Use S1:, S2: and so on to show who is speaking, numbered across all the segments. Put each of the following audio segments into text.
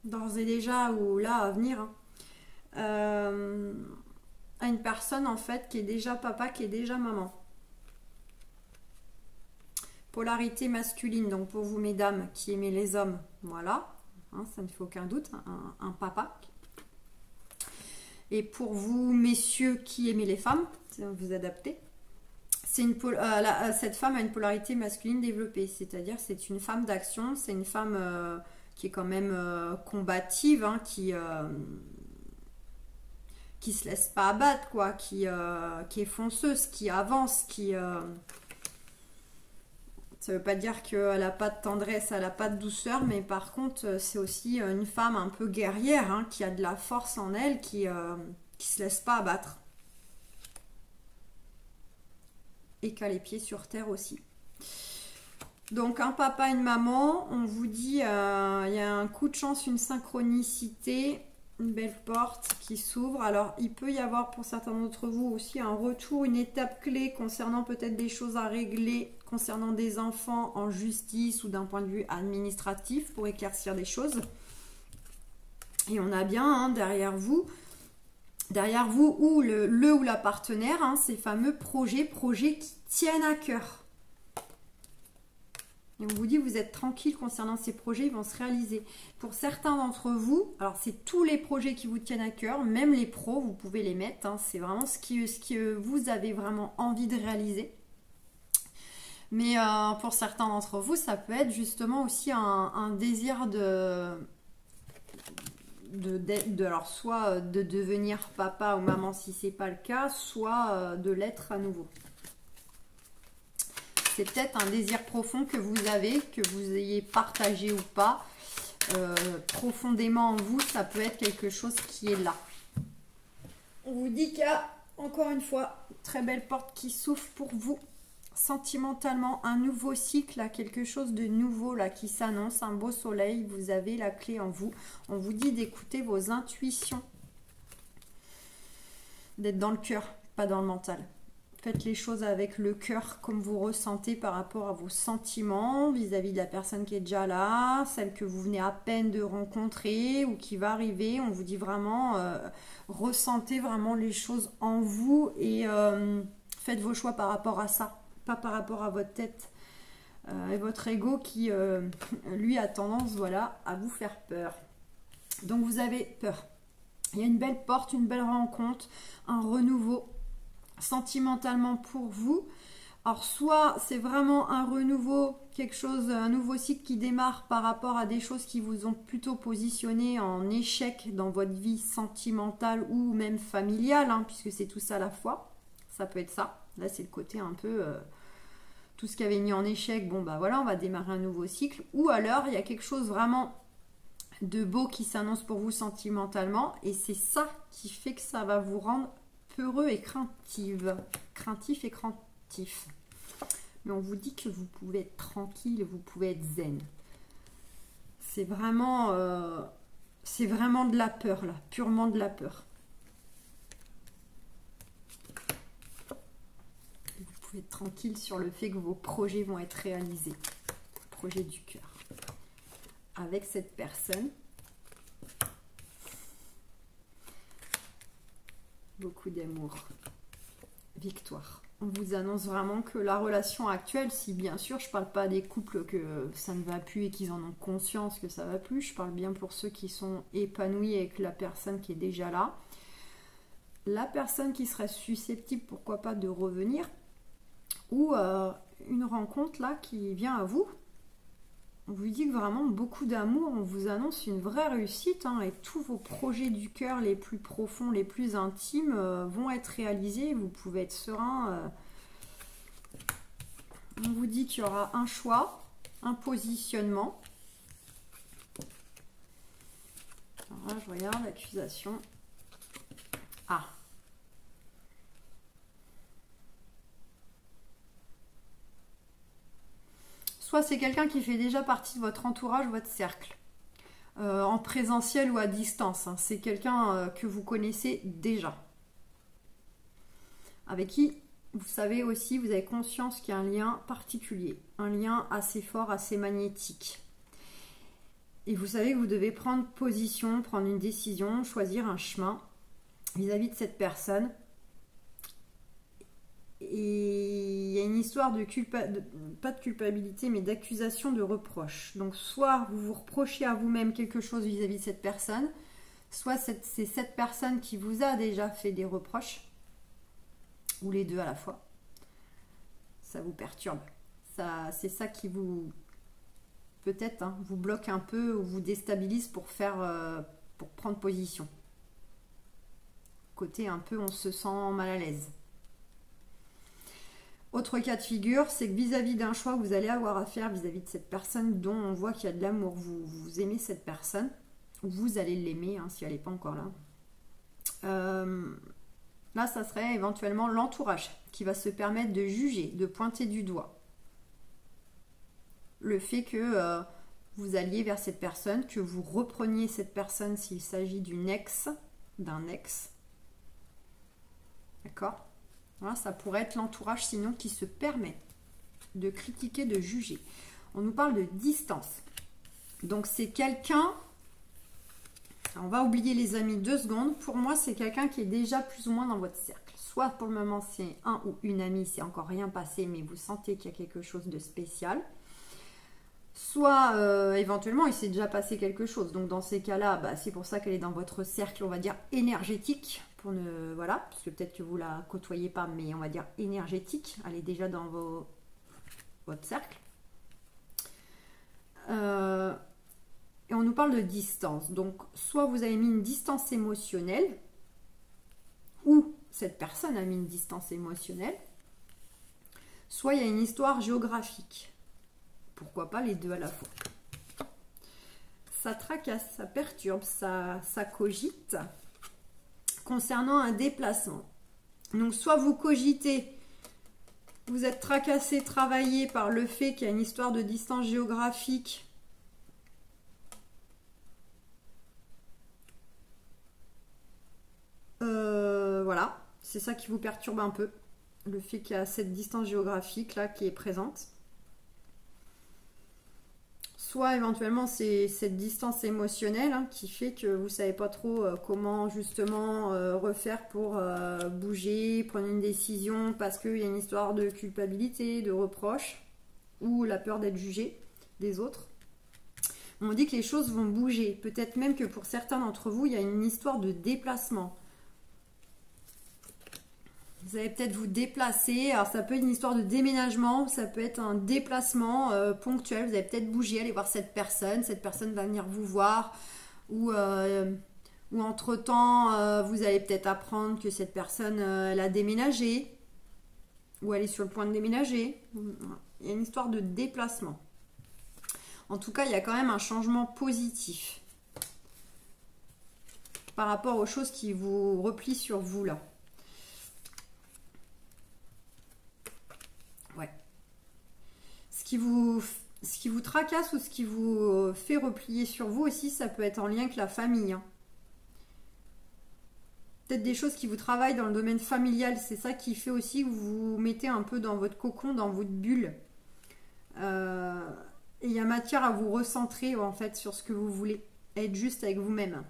S1: d'ores et déjà, ou là à venir, hein, à une personne en fait qui est déjà papa, qui est déjà maman. Polarité masculine, donc pour vous mesdames qui aimez les hommes, voilà, hein, ça ne fait aucun doute, un papa. Et pour vous messieurs qui aimez les femmes, vous adaptez, cette femme a une polarité masculine développée, c'est-à-dire c'est une femme d'action, c'est une femme qui est quand même combative, hein, qui se laisse pas abattre, quoi, qui est fonceuse, qui avance, ça veut pas dire qu'elle n'a pas de tendresse, elle n'a pas de douceur, mais par contre c'est aussi une femme un peu guerrière, hein, qui a de la force en elle, qui se laisse pas abattre. Et qui a les pieds sur terre aussi. Donc un papa, une maman, on vous dit, il y a un coup de chance, une synchronicité, une belle porte qui s'ouvre. Alors il peut y avoir pour certains d'entre vous aussi un retour, une étape clé concernant peut-être des choses à régler, concernant des enfants en justice ou d'un point de vue administratif pour éclaircir des choses. Et on a bien, hein, derrière vous ou le ou la partenaire, hein, ces fameux projets qui tiennent à cœur. Et on vous dit, vous êtes tranquille concernant ces projets, ils vont se réaliser. Pour certains d'entre vous, alors c'est tous les projets qui vous tiennent à cœur, même les pros, vous pouvez les mettre, hein, c'est vraiment ce que vous avez vraiment envie de réaliser. Mais pour certains d'entre vous, ça peut être justement aussi un désir alors soit de devenir papa ou maman si c'est pas le cas, soit de l'être à nouveau. C'est peut-être un désir profond que vous avez, que vous ayez partagé ou pas, profondément en vous, ça peut être quelque chose qui est là. On vous dit qu'il y a encore une fois une très belle porte qui s'ouvre pour vous. Sentimentalement, un nouveau cycle, là, quelque chose de nouveau là qui s'annonce, un beau soleil, vous avez la clé en vous. On vous dit d'écouter vos intuitions, d'être dans le cœur, pas dans le mental. Faites les choses avec le cœur comme vous ressentez par rapport à vos sentiments vis-à-vis de la personne qui est déjà là, celle que vous venez à peine de rencontrer ou qui va arriver. On vous dit vraiment, ressentez vraiment les choses en vous et faites vos choix par rapport à ça. Pas par rapport à votre tête et votre ego qui, lui, a tendance, voilà, à vous faire peur. Donc, vous avez peur. Il y a une belle porte, une belle rencontre, un renouveau sentimentalement pour vous. Alors, soit c'est vraiment un renouveau, quelque chose, un nouveau cycle qui démarre par rapport à des choses qui vous ont plutôt positionné en échec dans votre vie sentimentale ou même familiale, hein, puisque c'est tout ça à la fois. Ça peut être ça. Là, c'est le côté un peu tout ce qui avait mis en échec. Bon, bah voilà, on va démarrer un nouveau cycle. Ou alors, il y a quelque chose vraiment de beau qui s'annonce pour vous sentimentalement. Et c'est ça qui fait que ça va vous rendre peureux et craintif. Craintif et craintif. Mais on vous dit que vous pouvez être tranquille, vous pouvez être zen. C'est vraiment de la peur, là. Purement de la peur. Être tranquille sur le fait que vos projets vont être réalisés. Projet du cœur. Avec cette personne. Beaucoup d'amour. Victoire. On vous annonce vraiment que la relation actuelle, si bien sûr, je parle pas des couples que ça ne va plus et qu'ils en ont conscience que ça va plus, je parle bien pour ceux qui sont épanouis avec la personne qui est déjà là. La personne qui serait susceptible, pourquoi pas, de revenir, ou une rencontre là qui vient à vous. On vous dit que vraiment beaucoup d'amour, on vous annonce une vraie réussite, hein, et tous vos projets du cœur les plus profonds, les plus intimes vont être réalisés, vous pouvez être serein. On vous dit qu'il y aura un choix, un positionnement. Alors là, je regarde l'accusation. Ah, soit c'est quelqu'un qui fait déjà partie de votre entourage, votre cercle, en présentiel ou à distance. Hein. C'est quelqu'un que vous connaissez déjà. Avec qui, vous savez aussi, vous avez conscience qu'il y a un lien particulier. Un lien assez fort, assez magnétique. Et vous savez que vous devez prendre position, prendre une décision, choisir un chemin vis-à-vis de cette personne. Et il y a une histoire pas de culpabilité, mais d'accusation, de reproche. Donc soit vous vous reprochez à vous-même quelque chose vis-à-vis de cette personne, soit c'est cette personne qui vous a déjà fait des reproches, ou les deux à la fois. Ça vous perturbe. C'est ça qui vous, peut-être, hein, vous bloque un peu ou vous déstabilise pour prendre position. Côté un peu, on se sent mal à l'aise. Autre cas de figure, c'est que vis-à-vis d'un choix que vous allez avoir à faire vis-à-vis de cette personne dont on voit qu'il y a de l'amour, vous aimez cette personne, ou vous allez l'aimer hein, si elle n'est pas encore là. Là, ça serait éventuellement l'entourage qui va se permettre de juger, de pointer du doigt le fait que vous alliez vers cette personne, que vous repreniez cette personne s'il s'agit d'un ex. D'accord ? Voilà, ça pourrait être l'entourage sinon qui se permet de critiquer, de juger. On nous parle de distance. Donc c'est quelqu'un, on va oublier les amis 2 secondes, pour moi c'est quelqu'un qui est déjà plus ou moins dans votre cercle. Soit pour le moment c'est un ou une amie, c'est encore rien passé, mais vous sentez qu'il y a quelque chose de spécial. Soit éventuellement il s'est déjà passé quelque chose. Donc dans ces cas-là, c'est pour ça qu'elle est dans votre cercle, on va dire énergétique. Voilà, parce que peut-être que vous la côtoyez pas, mais on va dire énergétique. Elle est déjà dans votre cercle. Et on nous parle de distance. Donc soit vous avez mis une distance émotionnelle, ou cette personne a mis une distance émotionnelle, soit il y a une histoire géographique. Pourquoi pas les deux à la fois. Ça tracasse, ça perturbe, ça cogite concernant un déplacement. Donc soit vous cogitez, vous êtes tracassé, travaillé par le fait qu'il y a une histoire de distance géographique. Voilà, c'est ça qui vous perturbe un peu. Le fait qu'il y a cette distance géographique là qui est présente. Soit éventuellement c'est cette distance émotionnelle hein, qui fait que vous ne savez pas trop comment justement refaire pour bouger, prendre une décision parce qu'il y a une histoire de culpabilité, de reproche ou la peur d'être jugé des autres. On dit que les choses vont bouger. Peut-être même que pour certains d'entre vous, il y a une histoire de déplacement. Vous allez peut-être vous déplacer. Alors, ça peut être une histoire de déménagement. Ça peut être un déplacement ponctuel. Vous allez peut-être bouger, aller voir cette personne. Cette personne va venir vous voir. Ou entre-temps, vous allez peut-être apprendre que cette personne, elle a déménagé. Ou elle est sur le point de déménager. Il y a une histoire de déplacement. En tout cas, il y a quand même un changement positif. Par rapport aux choses qui vous replient sur vous, là. Ce qui vous tracasse ou ce qui vous fait replier sur vous aussi, ça peut être en lien avec la famille. Hein. Peut-être des choses qui vous travaillent dans le domaine familial. C'est ça qui fait aussi que vous vous mettez un peu dans votre cocon, dans votre bulle. Et il y a matière à vous recentrer en fait sur ce que vous voulez. Être juste avec vous-même.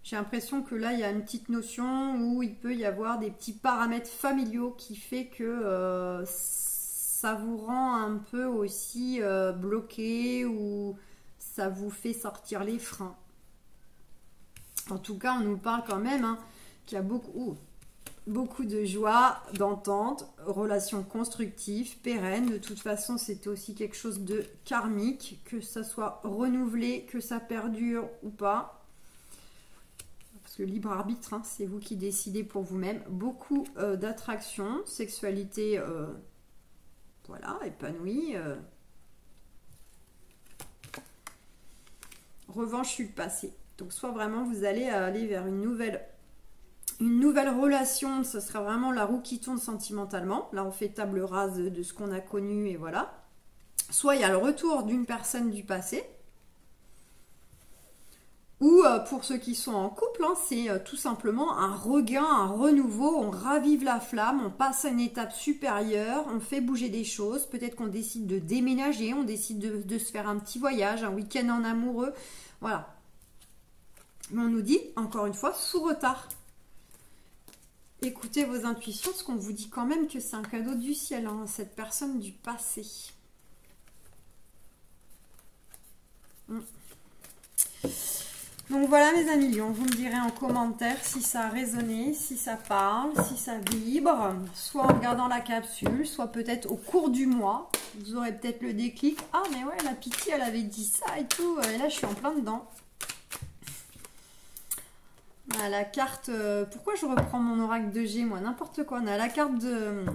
S1: J'ai l'impression que là, il y a une petite notion où il peut y avoir des petits paramètres familiaux qui fait que ça vous rend un peu aussi bloqué ou ça vous fait sortir les freins. En tout cas, on nous parle quand même hein, qu'il y a beaucoup de joie, d'entente, relations constructives, pérennes. De toute façon, c'est aussi quelque chose de karmique, que ça soit renouvelé, que ça perdure ou pas. Parce que libre arbitre, hein, c'est vous qui décidez pour vous-même. Beaucoup d'attraction, sexualité, voilà, épanouie. Revanche sur le passé. Donc soit vraiment vous allez aller vers une nouvelle relation, ce sera vraiment la roue qui tourne sentimentalement. Là, on fait table rase de ce qu'on a connu et voilà. Soit il y a le retour d'une personne du passé. Ou pour ceux qui sont en couple, hein, c'est tout simplement un regain, un renouveau, on ravive la flamme, on passe à une étape supérieure, on fait bouger des choses, peut-être qu'on décide de déménager, on décide de se faire un petit voyage, un week-end en amoureux, voilà. Mais on nous dit, encore une fois, sous retard. Écoutez vos intuitions, parce qu'on vous dit quand même que c'est un cadeau du ciel, hein, cette personne du passé. Donc voilà mes amis lions, vous me direz en commentaire si ça a résonné, si ça parle, si ça vibre, soit en regardant la capsule, soit peut-être au cours du mois, vous aurez peut-être le déclic. Ah mais ouais, la Piti elle avait dit ça et tout, et là je suis en plein dedans. On a la carte, pourquoi je reprends mon oracle de G moi, n'importe quoi, on a la carte de...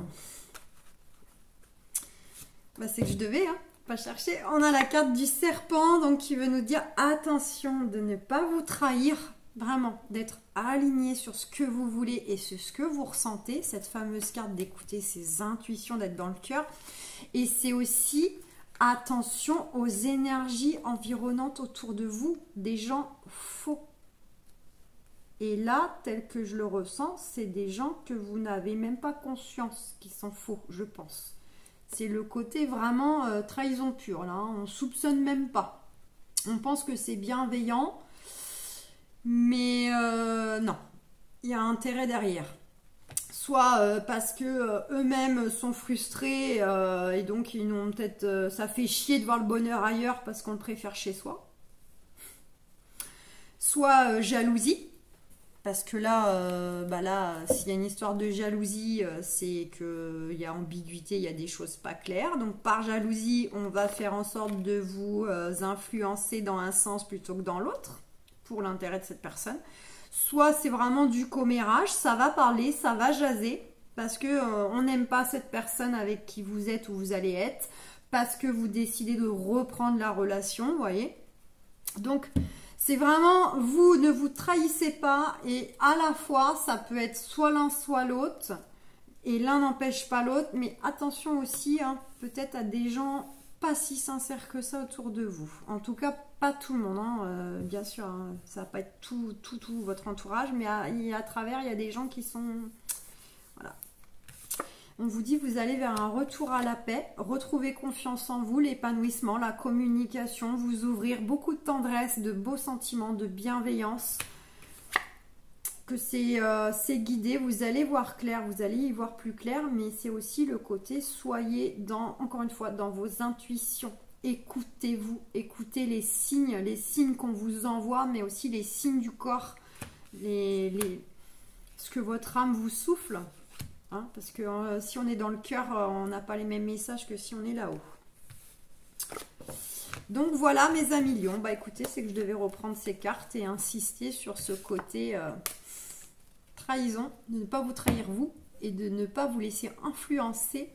S1: Bah c'est que je devais, hein. Pas chercher. On a la carte du serpent, donc qui veut nous dire attention de ne pas vous trahir, vraiment, d'être aligné sur ce que vous voulez et sur ce que vous ressentez. Cette fameuse carte d'écouter ses intuitions, d'être dans le cœur. Et c'est aussi attention aux énergies environnantes autour de vous, des gens faux. Et là, tel que je le ressens, c'est des gens que vous n'avez même pas conscience qui sont faux, je pense. C'est le côté vraiment trahison pure, là, hein. On soupçonne même pas. On pense que c'est bienveillant, mais non, il y a intérêt derrière. Soit parce que eux-mêmes sont frustrés et donc ils n'ont peut-être, ça fait chier de voir le bonheur ailleurs parce qu'on le préfère chez soi. Soit jalousie. Parce que là, s'il y a une histoire de jalousie, c'est qu'il y a ambiguïté, il y a des choses pas claires. Donc par jalousie, on va faire en sorte de vous influencer dans un sens plutôt que dans l'autre, pour l'intérêt de cette personne. Soit c'est vraiment du commérage, ça va parler, ça va jaser, parce que on n'aime pas cette personne avec qui vous êtes ou vous allez être, parce que vous décidez de reprendre la relation, vous voyez. Donc... c'est vraiment, vous ne vous trahissez pas et à la fois, ça peut être soit l'un soit l'autre et l'un n'empêche pas l'autre. Mais attention aussi, hein, peut-être à des gens pas si sincères que ça autour de vous. En tout cas, pas tout le monde, hein, bien sûr. Hein, ça va pas être tout votre entourage, mais à travers, il y a des gens qui sont... Voilà. On vous dit vous allez vers un retour à la paix, retrouver confiance en vous, l'épanouissement, la communication, vous ouvrir beaucoup de tendresse, de beaux sentiments, de bienveillance. Que c'est guidé, vous allez voir clair, vous allez y voir plus clair, mais c'est aussi le côté soyez encore une fois, dans vos intuitions. Écoutez-vous, écoutez les signes qu'on vous envoie, mais aussi les signes du corps, ce que votre âme vous souffle. Hein, parce que si on est dans le cœur, on n'a pas les mêmes messages que si on est là-haut. Donc voilà mes amis lions. Bah écoutez, c'est que je devais reprendre ces cartes et insister sur ce côté trahison, de ne pas vous trahir vous et de ne pas vous laisser influencer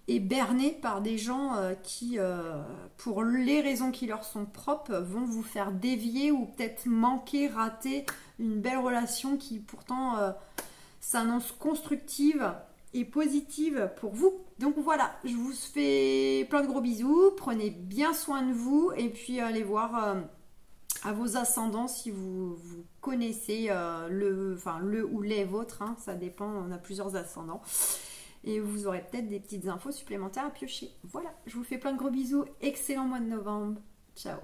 S1: et berner par des gens qui, pour les raisons qui leur sont propres, vont vous faire dévier ou peut-être manquer, rater une belle relation qui pourtant... s'annonce constructive et positive pour vous. Donc voilà, je vous fais plein de gros bisous, prenez bien soin de vous et puis allez voir à vos ascendants si vous connaissez le ou les vôtres, hein, ça dépend, on a plusieurs ascendants. Et vous aurez peut-être des petites infos supplémentaires à piocher. Voilà, je vous fais plein de gros bisous, excellent mois de novembre, ciao.